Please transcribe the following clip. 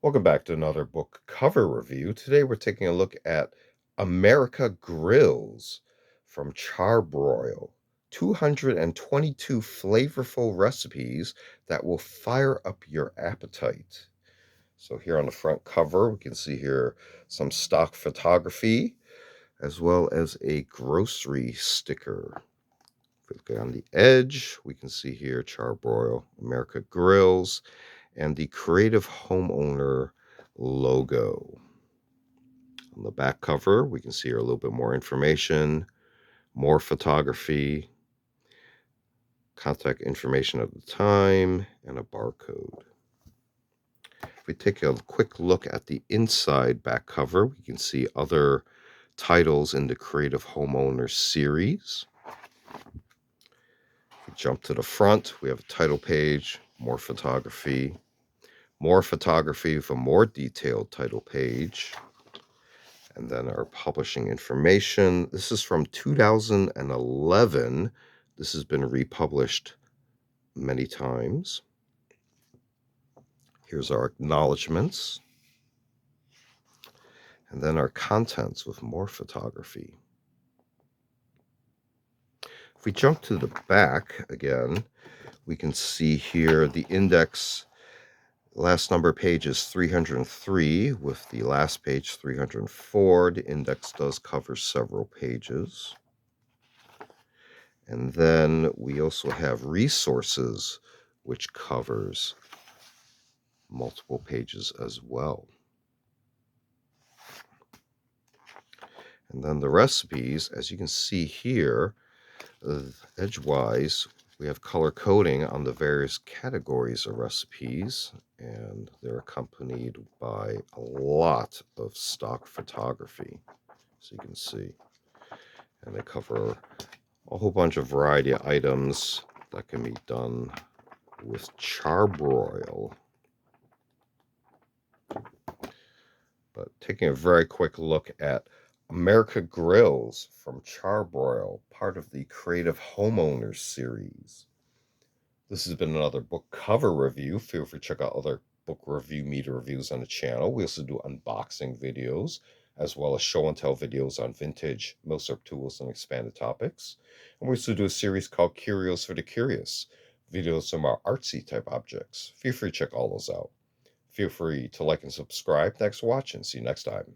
Welcome back to another book cover review. Today we're taking a look at America Grills from Char-Broil. 222 flavorful recipes that will fire up your appetite. So here on the front cover, we can see here some stock photography as well as a grocery sticker. If we look on the edge, we can see here Char-Broil America Grills and the Creative Homeowner logo. On the back cover, we can see here a little bit more information, more photography, contact information at the time, and a barcode. If we take a quick look at the inside back cover, we can see other titles in the Creative Homeowner series. If we jump to the front, we have a title page, more photography with a more detailed title page, and then our publishing information. This is from 2011. This has been republished many times. Here's our acknowledgments, and then our contents with more photography. If we jump to the back again, we can see here the index. Last number page is 303, with the last page 304. The index does cover several pages. And then we also have resources, which covers multiple pages as well. And then the recipes, as you can see here, edgewise, we have color coding on the various categories of recipes, and they're accompanied by a lot of stock photography, as you can see. And they cover a whole bunch of variety of items that can be done with Char-Broil. But taking a very quick look at America Grills from Char-Broil, part of the Creative Homeowners series. This has been another book cover review. Feel free to check out other book review media reviews on the channel. We also do unboxing videos, as well as show and tell videos on vintage milsurp tools and expanded topics. And we also do a series called Curios for the Curious, videos on more artsy type objects. Feel free to check all those out. Feel free to like and subscribe. Thanks for watching. See you next time.